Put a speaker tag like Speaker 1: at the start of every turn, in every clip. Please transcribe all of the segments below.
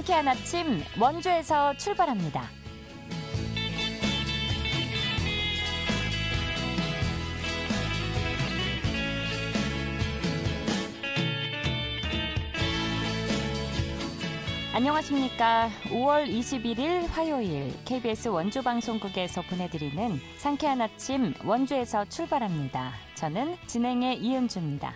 Speaker 1: 상쾌한 아침 원주에서 출발합니다. 안녕하십니까. 5월 21일 화요일 KBS 원주방송국에서 보내드리는 상쾌한 아침 원주에서 출발합니다. 저는 진행의 이은주입니다.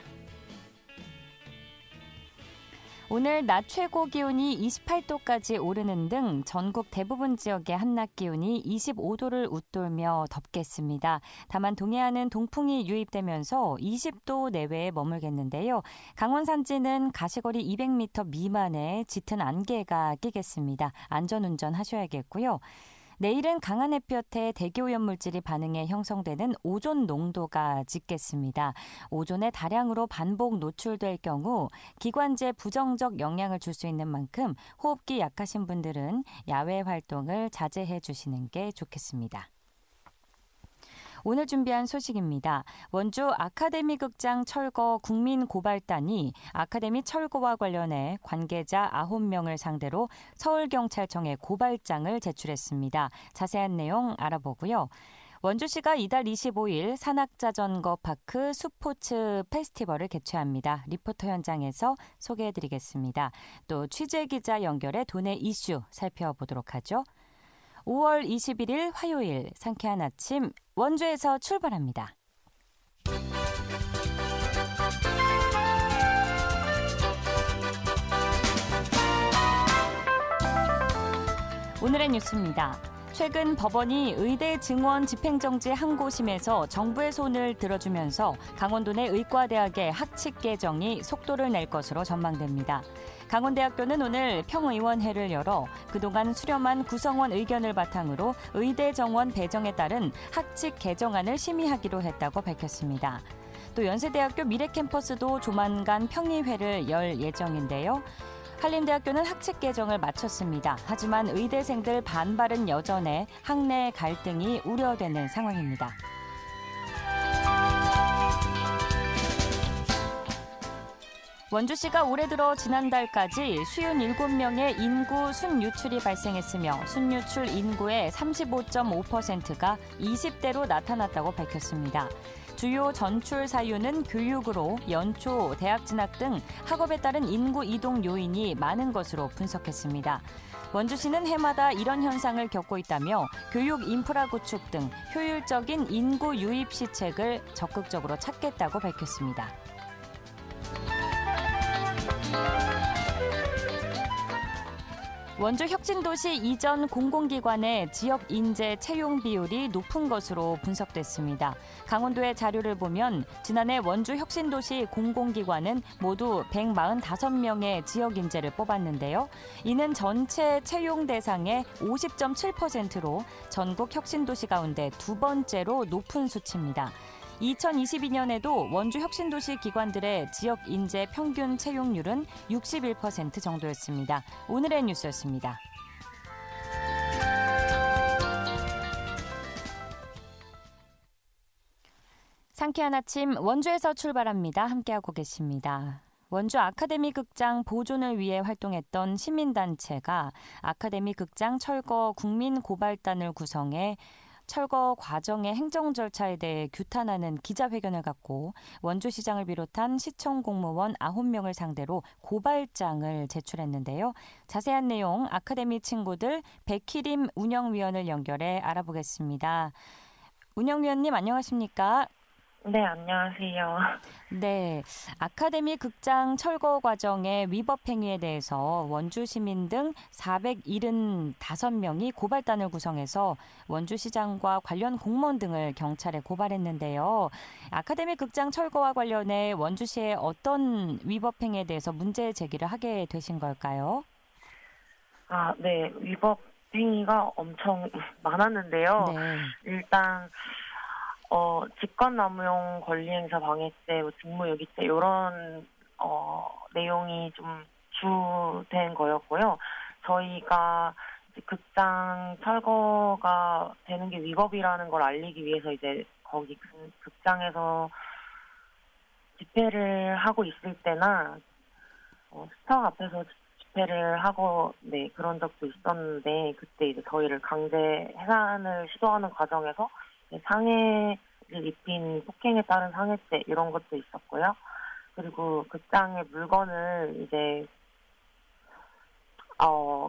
Speaker 1: 오늘 낮 최고 기온이 28도까지 오르는 등 전국 대부분 지역의 한낮 기온이 25도를 웃돌며 덥겠습니다. 다만 동해안은 동풍이 유입되면서 20도 내외에 머물겠는데요. 강원 산지는 가시거리 200m 미만의 짙은 안개가 끼겠습니다. 안전운전 하셔야겠고요. 내일은 강한 햇볕에 대기오염물질이 반응해 형성되는 오존 농도가 짙겠습니다. 오존에 다량으로 반복 노출될 경우 기관지에 부정적 영향을 줄 수 있는 만큼 호흡기 약하신 분들은 야외 활동을 자제해 주시는 게 좋겠습니다. 오늘 준비한 소식입니다. 원주 아카데미 극장 철거 국민고발단이 아카데미 철거와 관련해 관계자 9명을 상대로 서울경찰청에 고발장을 제출했습니다. 자세한 내용 알아보고요. 원주시가 이달 25일 산악자전거파크 스포츠 페스티벌을 개최합니다. 리포터 현장에서 소개해드리겠습니다. 또 취재기자 연결해 도내 이슈 살펴보도록 하죠. 5월 21일 화요일 상쾌한 아침 원주에서 출발합니다. 오늘의 뉴스입니다. 최근 법원이 의대 증원 집행정지 항고심에서 정부의 손을 들어주면서 강원도 내 의과대학의 학칙 개정이 속도를 낼 것으로 전망됩니다. 강원대학교는 오늘 평의원회를 열어 그동안 수렴한 구성원 의견을 바탕으로 의대 정원 배정에 따른 학칙 개정안을 심의하기로 했다고 밝혔습니다. 또 연세대학교 미래캠퍼스도 조만간 평의회를 열 예정인데요. 한림대학교는 학칙 개정을 마쳤습니다. 하지만 의대생들 반발은 여전해 학내 갈등이 우려되는 상황입니다. 원주시가 올해 들어 지난달까지 57명의 인구 순유출이 발생했으며 순유출 인구의 35.5%가 20대로 나타났다고 밝혔습니다. 주요 전출 사유는 교육으로 연초, 대학 진학 등 학업에 따른 인구 이동 요인이 많은 것으로 분석했습니다. 원주시는 해마다 이런 현상을 겪고 있다며 교육 인프라 구축 등 효율적인 인구 유입 시책을 적극적으로 찾겠다고 밝혔습니다. 원주 혁신도시 이전 공공기관의 지역 인재 채용 비율이 높은 것으로 분석됐습니다. 강원도의 자료를 보면 지난해 원주 혁신도시 공공기관은 모두 145명의 지역 인재를 뽑았는데요. 이는 전체 채용 대상의 50.7%로 전국 혁신도시 가운데 두 번째로 높은 수치입니다. 2022년에도 원주 혁신도시 기관들의 지역 인재 평균 채용률은 61% 정도였습니다. 오늘의 뉴스였습니다. 상쾌한 아침 원주에서 출발합니다. 함께하고 계십니다. 원주 아카데미 극장 보존을 위해 활동했던 시민단체가 아카데미 극장 철거 국민고발단을 구성해 철거 과정의 행정 절차에 대해 규탄하는 기자회견을 갖고 원주시장을 비롯한 시청 공무원 9명을 상대로 고발장을 제출했는데요. 자세한 내용 아카데미 친구들 백희림 운영위원을 연결해 알아보겠습니다. 운영위원님 안녕하십니까?
Speaker 2: 네, 안녕하세요.
Speaker 1: 네, 아카데미 극장 철거 과정의 위법 행위에 대해서 원주 시민 등 475명이 고발단을 구성해서 원주시장과 관련 공무원 등을 경찰에 고발했는데요. 아카데미 극장 철거와 관련해 원주시의 어떤 위법 행위에 대해서 문제 제기를 하게 되신 걸까요?
Speaker 2: 네, 위법 행위가 엄청 많았는데요.
Speaker 1: 네.
Speaker 2: 일단 직권남용 권리행사 방해죄, 직무유기죄 이런 내용이 좀 주된 거였고요. 저희가 이제 극장 철거가 되는 게 위법이라는 걸 알리기 위해서 이제 거기 극장에서 집회를 하고 있을 때나 스타 앞에서 집회를 하고 네 그런 적도 있었는데 그때 이제 저희를 강제 해산을 시도하는 과정에서 상해를 입힌 폭행에 따른 상해죄 이런 것도 있었고요. 그리고 극장의 물건을 이제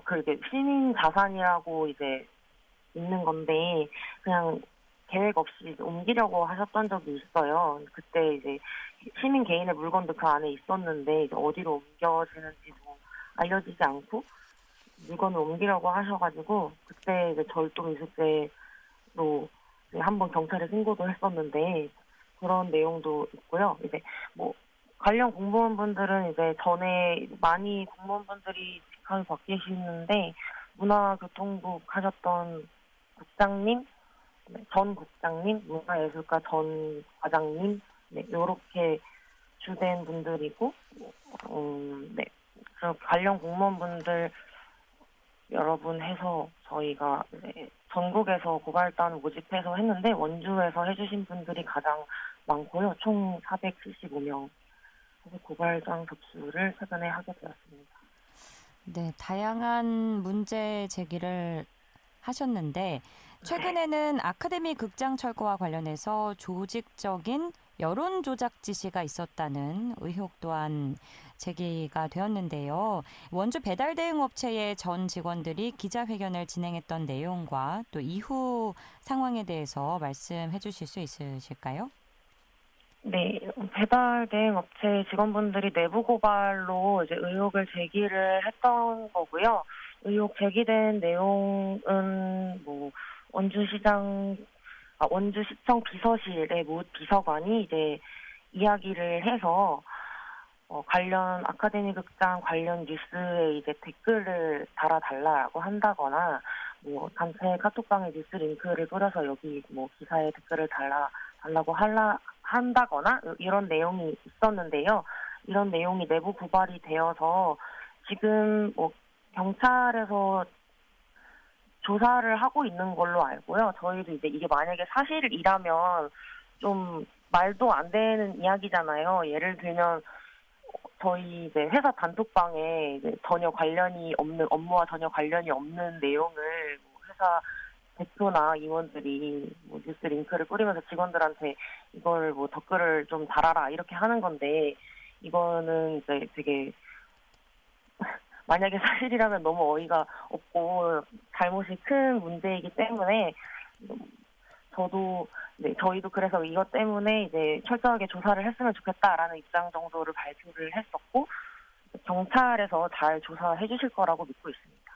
Speaker 2: 그게 시민 자산이라고 이제 있는 건데 그냥 계획 없이 이제 옮기려고 하셨던 적이 있어요. 그때 이제 시민 개인의 물건도 그 안에 있었는데 이제 어디로 옮겨지는지도 알려지지 않고 물건을 옮기려고 하셔가지고 그때 이제 절도 미수죄로 한번 경찰에 신고도 했었는데 그런 내용도 있고요. 이제 뭐 관련 공무원분들은 이제 전에 많이 공무원분들이 직함이 바뀌시는데 문화교통부 하셨던 국장님, 네, 전 국장님, 문화예술가 전 과장님, 네, 요렇게 주된 분들이고, 네, 그래서 관련 공무원분들 여러분 해서 저희가 이제 전국에서 고발단 모집해서 했는데 원주에서 해주신 분들이 가장 많고요. 총 475명. 그래서 고발장 접수를 최근에 하게 되었습니다.
Speaker 1: 네, 다양한 문제 제기를 하셨는데 최근에는 아카데미 극장 철거와 관련해서 조직적인 여론 조작 지시가 있었다는 의혹 또한 제기가 되었는데요. 원주 배달 대행 업체의 전 직원들이 기자회견을 진행했던 내용과 또 이후 상황에 대해서 말씀해 주실 수 있으실까요?
Speaker 2: 네, 배달 대행 업체 직원분들이 내부 고발로 이제 의혹을 제기를 했던 거고요. 의혹 제기된 내용은 뭐 원주시청 비서실의 모 비서관이 이제 이야기를 해서 관련 아카데미 극장 관련 뉴스에 이제 댓글을 달아달라고 한다거나 뭐 단체 카톡방에 뉴스 링크를 뿌려서 여기 뭐 기사에 댓글을 달라고 한다거나 이런 내용이 있었는데요. 이런 내용이 내부 고발이 되어서 지금 뭐 경찰에서 조사를 하고 있는 걸로 알고요. 저희도 이제 이게 만약에 사실이라면 좀 말도 안 되는 이야기잖아요. 예를 들면 저희 이제 회사 단톡방에 이제 전혀 관련이 없는 업무와 전혀 관련이 없는 내용을 뭐 회사 대표나 임원들이 뭐 뉴스 링크를 뿌리면서 직원들한테 이걸 뭐 댓글을 좀 달아라 이렇게 하는 건데 이거는 이제 되게 만약에 사실이라면 너무 어이가 없고 잘못이 큰 문제이기 때문에 저희도 그래서 이것 때문에 이제 철저하게 조사를 했으면 좋겠다라는 입장 정도를 발표를 했었고 경찰에서 잘 조사해 주실 거라고 믿고 있습니다.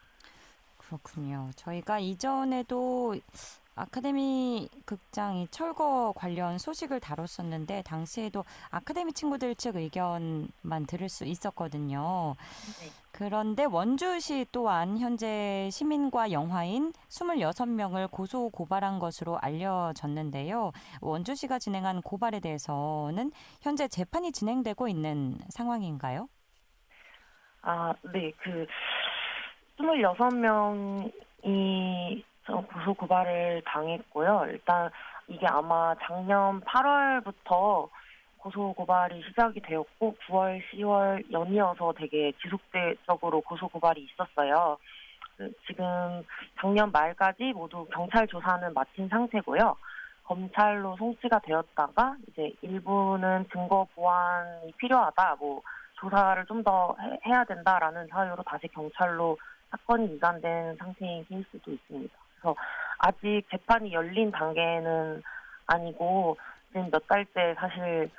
Speaker 1: 그렇군요. 저희가 이전에도 아카데미 극장이 철거 관련 소식을 다뤘었는데 당시에도 아카데미 친구들 측 의견만 들을 수 있었거든요.
Speaker 2: 네.
Speaker 1: 그런데 원주시 또한 현재 시민과 영화인 26명을 고소 고발한 것으로 알려졌는데요. 원주시가 진행한 고발에 대해서는 현재 재판이 진행되고 있는 상황인가요?
Speaker 2: 네. 26명이 고소 고발을 당했고요. 일단 이게 아마 작년 8월부터 고소 고발이 시작이 되었고 9월, 10월 연이어서 되게 지속적으로 고소 고발이 있었어요. 지금 작년 말까지 모두 경찰 조사는 마친 상태고요. 검찰로 송치가 되었다가 이제 일부는 증거 보완이 필요하다, 뭐 조사를 좀 더 해야 된다라는 사유로 다시 경찰로 사건이 이관된 상태인 케이스도 있습니다. 그래서 아직 재판이 열린 단계는 아니고 지금 몇 달째 사실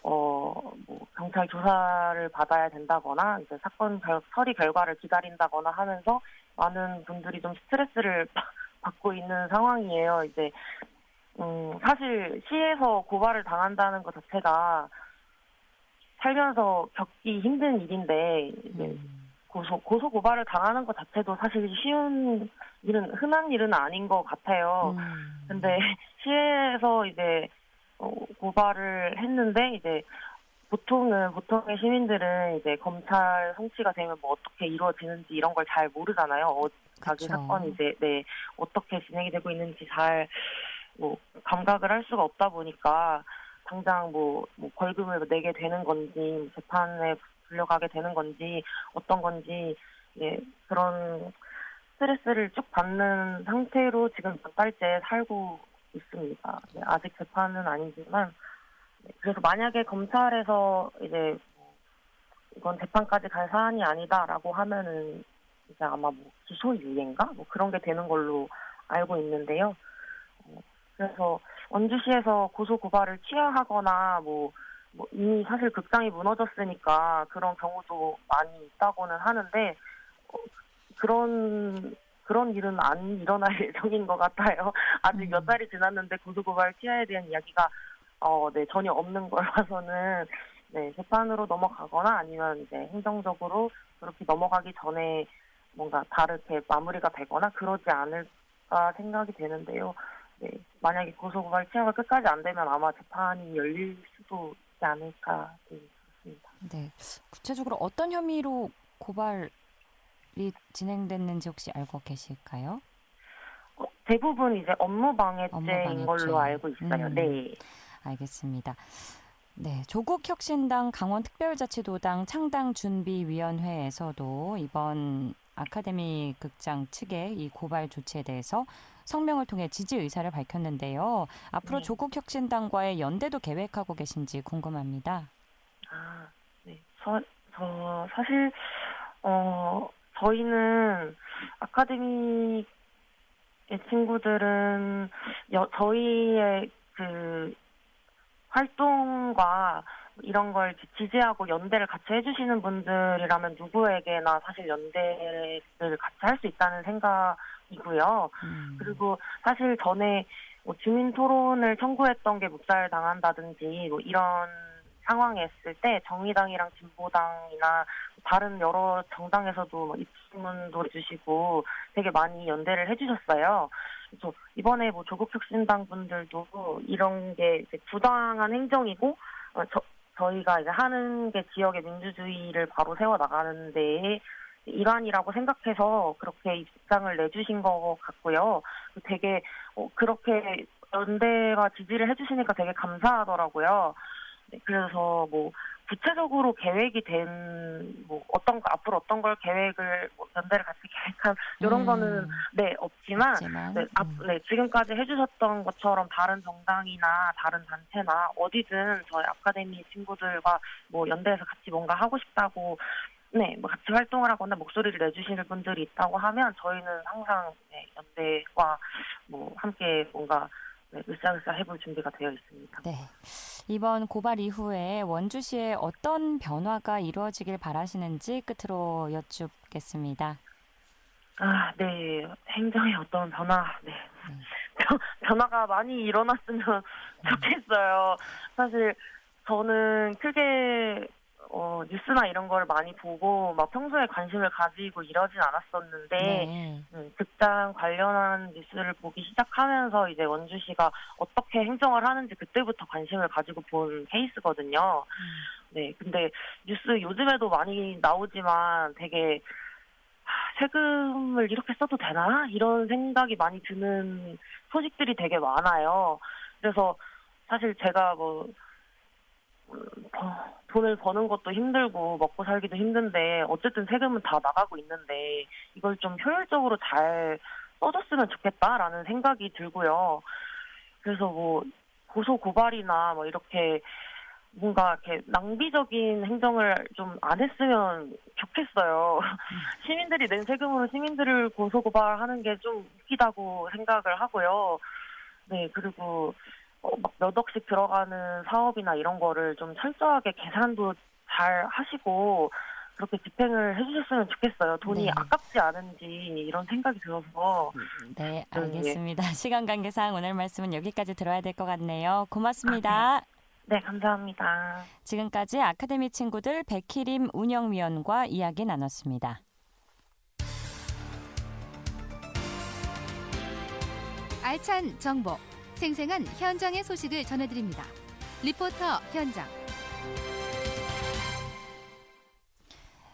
Speaker 2: 뭐 경찰 조사를 받아야 된다거나 이제 사건 처리 결과를 기다린다거나 하면서 많은 분들이 좀 스트레스를 받고 있는 상황이에요. 이제 사실 시에서 고발을 당한다는 것 자체가 살면서 겪기 힘든 일인데 이제 고소 고발을 당하는 것 자체도 사실 쉬운 일은 흔한 일은 아닌 것 같아요. 근데 시에서 이제 고발을 했는데 이제 보통의 시민들은 이제 검찰 송치가 되면 뭐 어떻게 이루어지는지 이런 걸 잘 모르잖아요. 자기
Speaker 1: 그쵸.
Speaker 2: 사건이 이제 어떻게 진행이 되고 있는지 잘 뭐 감각을 할 수가 없다 보니까 당장 뭐 벌금을 내게 되는 건지 재판에 불려가게 되는 건지 어떤 건지 그런 스트레스를 쭉 받는 상태로 지금 몇 달째 살고 있습니다. 아직 재판은 아니지만 그래서 만약에 검찰에서 이제 이건 재판까지 갈 사안이 아니다라고 하면은 이제 아마 기소유예인가 그런 게 되는 걸로 알고 있는데요. 그래서 원주시에서 고소고발을 취하하거나 이미 사실 극장이 무너졌으니까 그런 경우도 많이 있다고는 하는데 그런 일은 안 일어날 예정인 것 같아요. 아직 몇 달이 지났는데 고소고발 취하에 대한 이야기가 전혀 없는 걸 봐서는 재판으로 넘어가거나 아니면 이제 행정적으로 그렇게 넘어가기 전에 뭔가 다르게 마무리가 되거나 그러지 않을까 생각이 되는데요. 만약에 고소고발 취하가 끝까지 안 되면 아마 재판이 열릴 수도 있지 않을까 싶습니다.
Speaker 1: 네, 구체적으로 어떤 혐의로 고발이 진행됐는지 혹시 알고 계실까요?
Speaker 2: 대부분 이제 업무방해죄인 걸로 알고 있어요. 네.
Speaker 1: 알겠습니다. 네, 조국혁신당 강원특별자치도당 창당준비위원회에서도 이번 아카데미 극장 측의 이 고발 조치에 대해서 성명을 통해 지지 의사를 밝혔는데요. 앞으로 조국혁신당과의 연대도 계획하고 계신지 궁금합니다.
Speaker 2: 네. 사실 저희는 아카데미 친구들은 저희의 그 활동과 이런 걸 지지하고 연대를 같이 해주시는 분들이라면 누구에게나 사실 연대를 같이 할 수 있다는 생각이고요. 그리고 사실 전에 주민 토론을 청구했던 게 묵살당한다든지 이런 상황에 있을 때 정의당이랑 진보당이나 다른 여러 정당에서도 입소문도 해주시고 되게 많이 연대를 해주셨어요. 그래서 이번에 조국혁신당 분들도 이런 게 이제 부당한 행정이고 저희가 이제 하는 게 지역의 민주주의를 바로 세워 나가는 데에 일환이라고 생각해서 그렇게 입장을 내주신 것 같고요. 되게 그렇게 연대가 지지를 해주시니까 되게 감사하더라고요. 그래서 구체적으로 계획이 된 앞으로 어떤 걸 계획을 연대를 같이 계획한 이런 거는 없지만 지금까지 해주셨던 것처럼 다른 정당이나 다른 단체나 어디든 저희 아카데미 친구들과 연대해서 같이 뭔가 하고 싶다고 같이 활동을 하거나 목소리를 내주시는 분들이 있다고 하면 저희는 항상 연대와 함께 뭔가 으쌰으쌰 해볼 준비가 되어 있습니다.
Speaker 1: 네. 이번 고발 이후에 원주시에 어떤 변화가 이루어지길 바라시는지 끝으로 여쭙겠습니다.
Speaker 2: 네. 행정에 어떤 변화가 많이 일어났으면 좋겠어요. 사실 저는 크게 뉴스나 이런 걸 많이 보고 평소에 관심을 가지고 이러진 않았었는데 극장 관련한 뉴스를 보기 시작하면서 이제 원주시가 어떻게 행정을 하는지 그때부터 관심을 가지고 본 케이스거든요. 근데 뉴스 요즘에도 많이 나오지만 되게 세금을 이렇게 써도 되나? 이런 생각이 많이 드는 소식들이 되게 많아요. 그래서 사실 제가 돈을 버는 것도 힘들고 먹고 살기도 힘든데 어쨌든 세금은 다 나가고 있는데 이걸 좀 효율적으로 잘 써줬으면 좋겠다라는 생각이 들고요. 그래서 고소 고발이나 이렇게 뭔가 이렇게 낭비적인 행정을 좀 안 했으면 좋겠어요. 시민들이 낸 세금으로 시민들을 고소 고발하는 게 좀 웃기다고 생각을 하고요. 그리고 몇 억씩 들어가는 사업이나 이런 거를 좀 철저하게 계산도 잘 하시고 그렇게 집행을 해주셨으면 좋겠어요. 돈이 아깝지 않은지 이런 생각이 들어서.
Speaker 1: 네, 알겠습니다. 시간 관계상 오늘 말씀은 여기까지 들어야 될 것 같네요. 고맙습니다.
Speaker 2: 네, 감사합니다.
Speaker 1: 지금까지 아카데미 친구들 백희림 운영위원과 이야기 나눴습니다.
Speaker 3: 알찬 정보, 생생한 현장의 소식을 전해드립니다. 리포터 현장.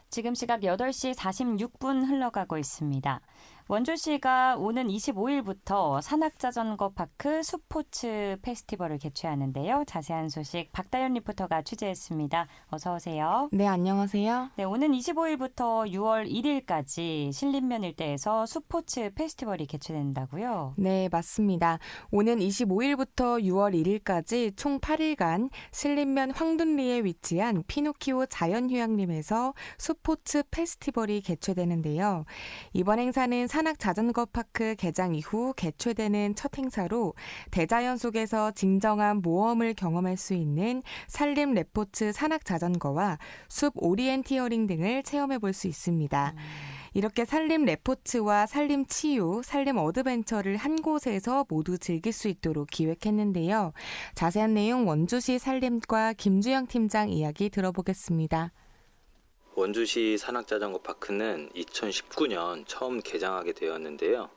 Speaker 1: 지금 시각 8시 46분 흘러가고 있습니다. 원주시가 오는 25일부터 산악자전거 파크 스포츠 페스티벌을 개최하는데요. 자세한 소식 박다연 리포터가 취재했습니다. 어서 오세요.
Speaker 4: 네, 안녕하세요.
Speaker 1: 네, 오는 25일부터 6월 1일까지 신림면 일대에서 스포츠 페스티벌이 개최된다고요?
Speaker 4: 네, 맞습니다. 오는 25일부터 6월 1일까지 총 8일간 신림면 황둔리에 위치한 피노키오 자연휴양림에서 스포츠 페스티벌이 개최되는데요. 이번 행사는 산악자전거파크 개장 이후 개최되는 첫 행사로 대자연 속에서 진정한 모험을 경험할 수 있는 산림 레포츠 산악자전거와 숲 오리엔티어링 등을 체험해 볼 수 있습니다. 이렇게 산림 레포츠와 산림 치유, 산림 어드벤처를 한 곳에서 모두 즐길 수 있도록 기획했는데요. 자세한 내용 원주시 산림과 김주영 팀장 이야기 들어보겠습니다.
Speaker 5: 원주시 산악자전거 파크는 2019년 처음 개장하게 되었는데요.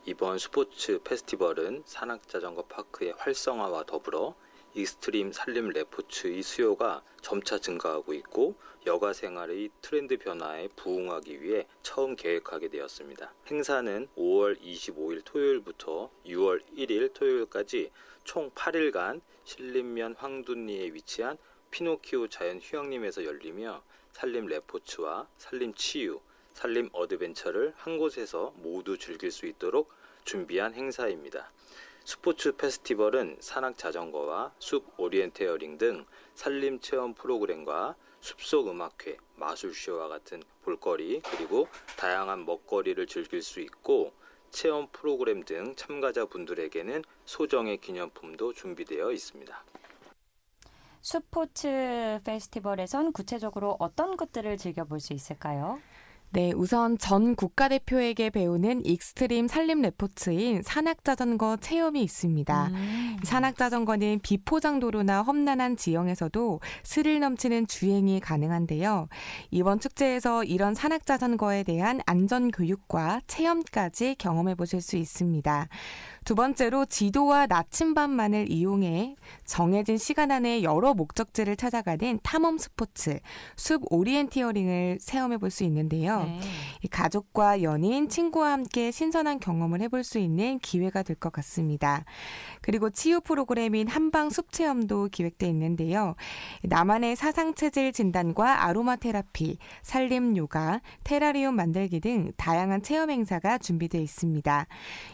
Speaker 5: 이번 스포츠 페스티벌은 산악자전거 파크의 활성화와 더불어 익스트림 산림 레포츠의 수요가 점차 증가하고 있고 여가 생활의 트렌드 변화에 부응하기 위해 처음 계획하게 되었습니다. 행사는 5월 25일 토요일부터 6월 1일 토요일까지 총 8일간 신림면 황둔리에 위치한 피노키오 자연휴양림에서 열리며 산림 레포츠와 산림 치유, 산림 어드벤처를 한 곳에서 모두 즐길 수 있도록 준비한 행사입니다. 스포츠 페스티벌은 산악자전거와 숲 오리엔테어링 등 산림 체험 프로그램과 숲속 음악회, 마술쇼와 같은 볼거리 그리고 다양한 먹거리를 즐길 수 있고 체험 프로그램 등 참가자분들에게는 소정의 기념품도 준비되어 있습니다.
Speaker 1: 스포츠 페스티벌에선 구체적으로 어떤 것들을 즐겨볼 수 있을까요?
Speaker 4: 네, 우선 전 국가대표에게 배우는 익스트림 산림 레포츠인 산악자전거 체험이 있습니다. 산악자전거는 비포장도로나 험난한 지형에서도 스릴 넘치는 주행이 가능한데요. 이번 축제에서 이런 산악자전거에 대한 안전교육과 체험까지 경험해 보실 수 있습니다. 두 번째로 지도와 나침반만을 이용해 정해진 시간 안에 여러 목적지를 찾아가는 탐험 스포츠, 숲 오리엔티어링을 체험해 볼 수 있는데요.
Speaker 1: 네.
Speaker 4: 가족과 연인, 친구와 함께 신선한 경험을 해볼 수 있는 기회가 될 것 같습니다. 그리고 치유 프로그램인 한방 숲 체험도 기획돼 있는데요. 나만의 사상체질 진단과 아로마 테라피, 산림 요가, 테라리움 만들기 등 다양한 체험 행사가 준비되어 있습니다.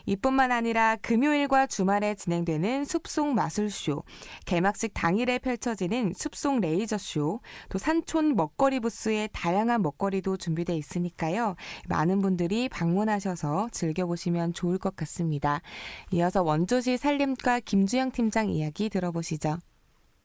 Speaker 4: 이뿐만 아니라 금요일과 주말에 진행되는 숲속 마술쇼, 개막식 당일에 펼쳐지는 숲속 레이저쇼, 또 산촌 먹거리 부스에 다양한 먹거리도 준비되어 있으니까요. 많은 분들이 방문하셔서 즐겨보시면 좋을 것 같습니다. 이어서 원주시 산림과 김주영 팀장 이야기 들어보시죠.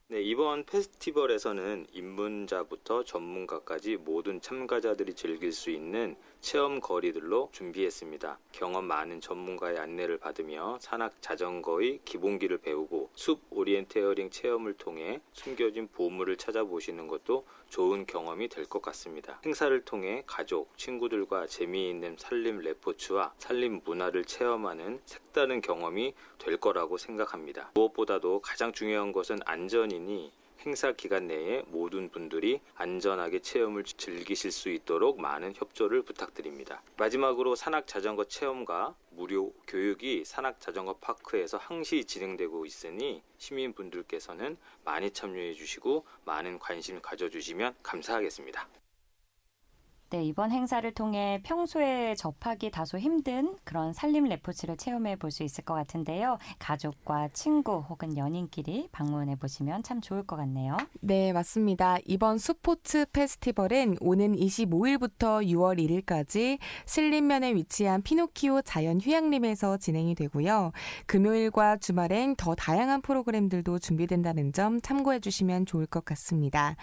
Speaker 5: 네, 이번 페스티벌에서는 입문자부터 전문가까지 모든 참가자들이 즐길 수 있는 체험 거리들로 준비했습니다. 경험 많은 전문가의 안내를 받으며 산악 자전거의 기본기를 배우고 숲 오리엔테어링 체험을 통해 숨겨진 보물을 찾아보시는 것도 좋은 경험이 될 것 같습니다. 행사를 통해 가족, 친구들과 재미있는 산림 레포츠와 산림 문화를 체험하는 색다른 경험이 될 거라고 생각합니다. 무엇보다도 가장 중요한 것은 안전이니 행사 기간 내에 모든 분들이 안전하게 체험을 즐기실 수 있도록 많은 협조를 부탁드립니다. 마지막으로 산악자전거 체험과 무료 교육이 산악자전거 파크에서 항시 진행되고 있으니 시민분들께서는 많이 참여해 주시고 많은 관심 가져주시면 감사하겠습니다.
Speaker 1: 네, 이번 행사를 통해 평소에 접하기 다소 힘든 그런 산림 레포츠를 체험해 볼 수 있을 것 같은데요. 가족과 친구 혹은 연인끼리 방문해 보시면 참 좋을 것 같네요.
Speaker 4: 네, 맞습니다. 이번 스포츠 페스티벌은 오는 25일부터 6월 1일까지 신림면에 위치한 피노키오 자연휴양림에서 진행이 되고요. 금요일과 주말엔 더 다양한 프로그램들도 준비된다는 점 참고해 주시면 좋을 것 같습니다.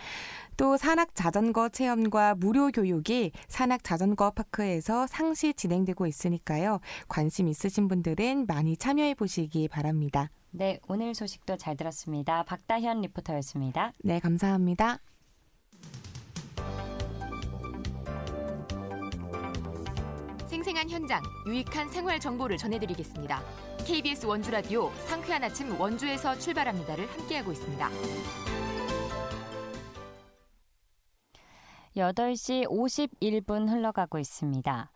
Speaker 4: 또 산악자전거 체험과 무료 교육이 산악자전거 파크에서 상시 진행되고 있으니까요. 관심 있으신 분들은 많이 참여해 보시기 바랍니다.
Speaker 1: 네, 오늘 소식도 잘 들었습니다. 박다현 리포터였습니다.
Speaker 4: 네, 감사합니다.
Speaker 3: 생생한 현장, 유익한 생활 정보를 전해드리겠습니다. KBS 원주 라디오 상쾌한 아침 원주에서 출발합니다를 함께하고 있습니다.
Speaker 1: 8시 51분 흘러가고 있습니다.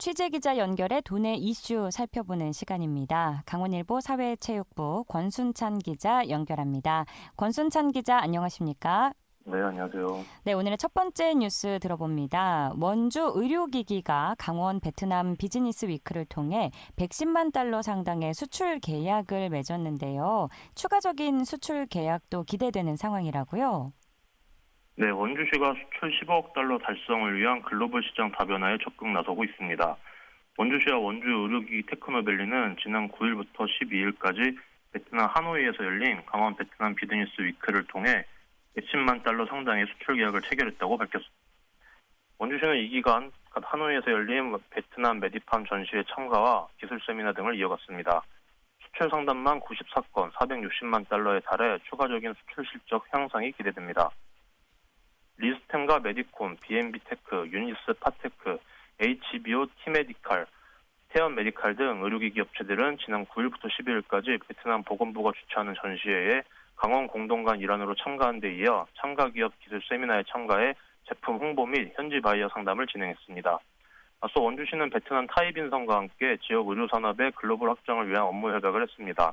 Speaker 1: 취재기자 연결해 도내 이슈 살펴보는 시간입니다. 강원일보 사회체육부 권순찬 기자 연결합니다. 권순찬 기자 안녕하십니까?
Speaker 6: 네, 안녕하세요.
Speaker 1: 네, 오늘의 첫 번째 뉴스 들어봅니다. 원주 의료기기가 강원 베트남 비즈니스 위크를 통해 110만 달러 상당의 수출 계약을 맺었는데요. 추가적인 수출 계약도 기대되는 상황이라고요?
Speaker 6: 네, 원주시가 수출 15억 달러 달성을 위한 글로벌 시장 다변화에 적극 나서고 있습니다. 원주시와 원주 의료기기 테크노밸리는 지난 9일부터 12일까지 베트남 하노이에서 열린 강원 베트남 비즈니스 위크를 통해 110만 달러 상당의 수출 계약을 체결했다고 밝혔습니다. 원주시는 이 기간 하노이에서 열린 베트남 메디팜 전시회 참가와 기술 세미나 등을 이어갔습니다. 수출 상담만 94건, 460만 달러에 달해 추가적인 수출 실적 향상이 기대됩니다. 리스템과 메디콘, B&B테크, 유니스 파테크, HBO 티메디칼, 태연 메디칼 등 의료기기 업체들은 지난 9일부터 12일까지 베트남 보건부가 주최하는 전시회에 강원 공동관 일환으로 참가한 데 이어 참가기업 기술 세미나에 참가해 제품 홍보 및 현지 바이어 상담을 진행했습니다. 앞서 원주시는 베트남 타이빈성과 함께 지역 의료산업의 글로벌 확장을 위한 업무 협약을 했습니다.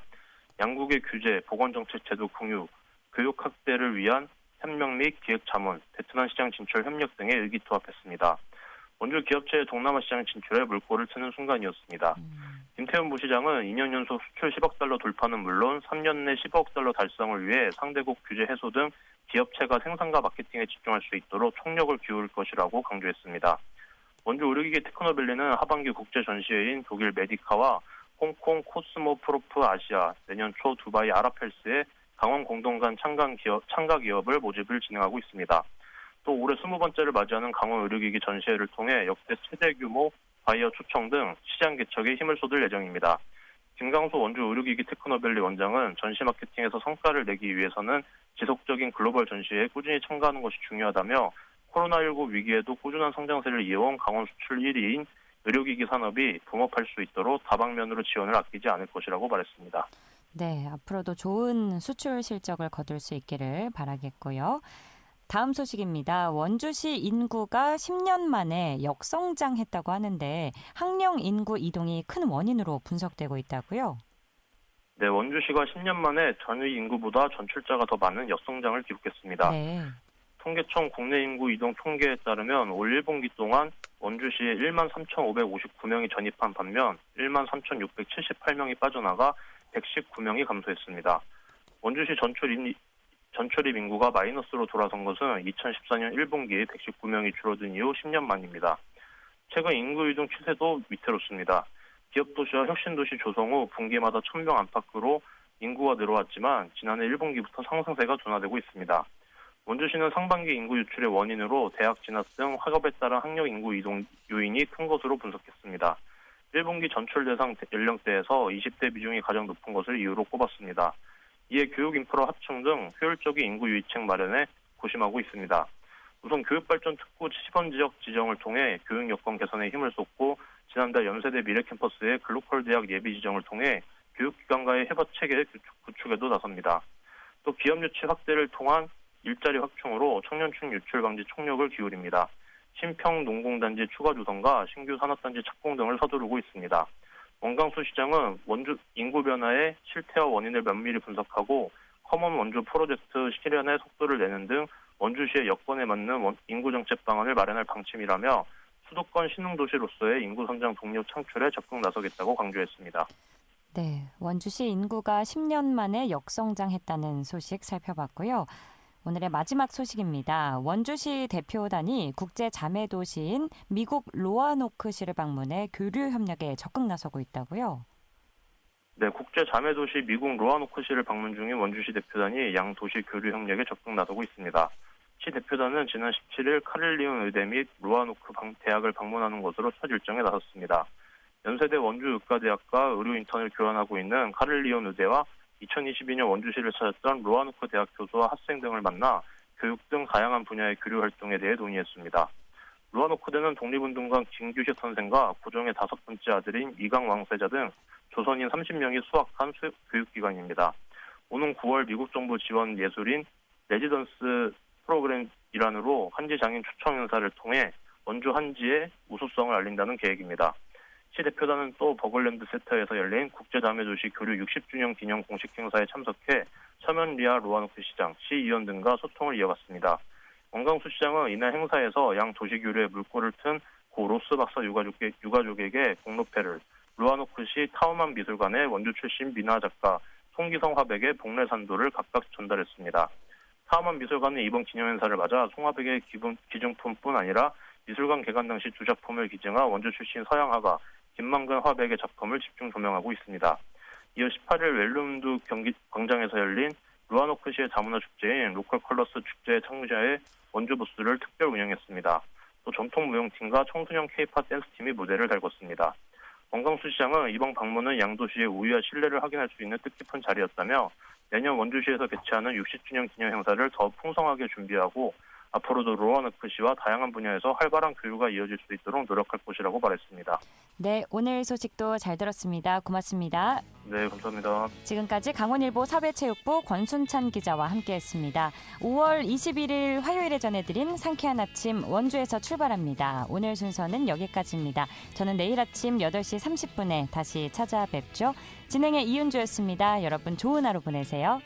Speaker 6: 양국의 규제, 보건정책 제도 공유, 교육 확대를 위한 협력 및 기획 자문, 베트남 시장 진출 협력 등에 의기투합했습니다. 원주 기업체의 동남아 시장 진출에 물꼬를 트는 순간이었습니다. 김태훈 부시장은 2년 연속 수출 10억 달러 돌파는 물론 3년 내 15억 달러 달성을 위해 상대국 규제 해소 등 기업체가 생산과 마케팅에 집중할 수 있도록 총력을 기울일 것이라고 강조했습니다. 원주 의료기기 테크노밸리는 하반기 국제 전시회인 독일 메디카와 홍콩 코스모프로프 아시아, 내년 초 두바이 아랍헬스의 강원 공동관 참가 기업을 모집을 진행하고 있습니다. 또 올해 20번째를 맞이하는 강원 의료기기 전시회를 통해 역대 최대 규모 바이어 초청 등 시장 개척에 힘을 쏟을 예정입니다. 김강수 원주 의료기기 테크노밸리 원장은 전시 마케팅에서 성과를 내기 위해서는 지속적인 글로벌 전시회에 꾸준히 참가하는 것이 중요하다며 코로나19 위기에도 꾸준한 성장세를 이어온 강원 수출 1위인 의료기기 산업이 붐업할 수 있도록 다방면으로 지원을 아끼지 않을 것이라고 말했습니다.
Speaker 1: 네, 앞으로도 좋은 수출 실적을 거둘 수 있기를 바라겠고요. 다음 소식입니다. 원주시 인구가 10년 만에 역성장했다고 하는데 학령 인구 이동이 큰 원인으로 분석되고 있다고요?
Speaker 6: 네, 원주시가 10년 만에 전의 인구보다 전출자가 더 많은 역성장을 기록했습니다.
Speaker 1: 네.
Speaker 6: 통계청 국내 인구 이동 통계에 따르면 올 1분기 동안 원주시에 1만 3,559명이 전입한 반면 1만 3,678명이 빠져나가 119명이 감소했습니다. 원주시 전출입 인구가 마이너스로 돌아선 것은 2014년 1분기 119명이 줄어든 이후 10년 만입니다. 최근 인구 이동 추세도 위태롭습니다. 기업도시와 혁신도시 조성 후 분기마다 1,000명 안팎으로 인구가 늘어왔지만 지난해 1분기부터 상승세가 둔화되고 있습니다. 원주시는 상반기 인구 유출의 원인으로 대학 진학 등 학업에 따른 학령 인구 이동 요인이 큰 것으로 분석했습니다. 1분기 전출 대상 연령대에서 20대 비중이 가장 높은 것을 이유로 꼽았습니다. 이에 교육 인프라 확충 등 효율적인 인구 유입책 마련에 고심하고 있습니다. 우선 교육발전 특구 시범 지역 지정을 통해 교육 여건 개선에 힘을 쏟고 지난달 연세대 미래캠퍼스의 글로컬 대학 예비 지정을 통해 교육기관과의 협업 체계 구축에도 나섭니다. 또 기업 유치 확대를 통한 일자리 확충으로 청년층 유출 방지 총력을 기울입니다. 신평 농공단지 추가 조성과 신규 산업단지 착공 등을 서두르고 있습니다. 원광수 시장은 원주 인구 변화의 실태와 원인을 면밀히 분석하고 커먼 원주 프로젝트 실현에 속도를 내는 등 원주시의 여건에 맞는 인구 정책 방안을 마련할 방침이라며 수도권 신흥도시로서의 인구 성장 동력 창출에 적극 나서겠다고 강조했습니다.
Speaker 1: 네, 원주시 인구가 10년 만에 역성장했다는 소식 살펴봤고요. 오늘의 마지막 소식입니다. 원주시 대표단이 국제 자매 도시인 미국 로아노크시를 방문해 교류 협력에 적극 나서고 있다고요?
Speaker 6: 네, 국제 자매 도시 미국 로아노크시를 방문 중인 원주시 대표단이 양 도시 교류 협력에 적극 나서고 있습니다. 시 대표단은 지난 17일 카를리온 의대 및 로아노크 대학을 방문하는 것으로 첫 일정에 나섰습니다. 연세대 원주의과대학과 의료 인턴을 교환하고 있는 카를리온 의대와 2022년 원주시를 찾았던 로아노크 대학 교수와 학생 등을 만나 교육 등 다양한 분야의 교류 활동에 대해 논의했습니다. 로아노크대는 독립운동가 김규식 선생과 고종의 5번째 아들인 이강 왕세자 등 조선인 30명이 수학한 교육기관입니다. 오는 9월 미국 정부 지원 예술인 레지던스 프로그램 일환으로 한지 장인 초청 행사를 통해 원주 한지의 우수성을 알린다는 계획입니다. 시 대표단은 또 버글랜드 센터에서 열린 국제자매도시 교류 60주년 기념 공식 행사에 참석해 서면리아 로아노크 시장, 시의원 등과 소통을 이어갔습니다. 원광수 시장은 이날 행사에서 양 도시 교류에 물꼬를 튼 고 로스 박사 유가족에게 공로패를, 로아노크시 타우만 미술관의 원주 출신 민화 작가 송기성 화백의 복례산도를 각각 전달했습니다. 타우만 미술관은 이번 기념행사를 맞아 송화백의 기증품뿐 아니라 미술관 개관 당시 두 작품을 기증한 원주 출신 서양 화가 김만근 화백의 작품을 집중 조명하고 있습니다. 이어 18일 웰룸드 광장에서 열린 로아노크시의 다문화 축제인 로컬 컬러스 축제 창시자의 원주 부스를 특별 운영했습니다. 또 전통 무용팀과 청소년 K-팝 댄스팀이 무대를 달궜습니다. 원광수 시장은 이번 방문은 양도시의 우위와 신뢰를 확인할 수 있는 뜻깊은 자리였다며 내년 원주시에서 개최하는 60주년 기념 행사를 더 풍성하게 준비하고 앞으로도 로아노크시와 다양한 분야에서 활발한 교류가 이어질 수 있도록 노력할 것이라고 말했습니다.
Speaker 1: 네, 오늘 소식도 잘 들었습니다. 고맙습니다.
Speaker 6: 네, 감사합니다.
Speaker 1: 지금까지 강원일보 사회체육부 권순찬 기자와 함께했습니다. 5월 21일 화요일에 전해드린 상쾌한 아침 원주에서 출발합니다. 오늘 순서는 여기까지입니다. 저는 내일 아침 8시 30분에 다시 찾아뵙죠. 진행의 이윤주였습니다. 여러분 좋은 하루 보내세요.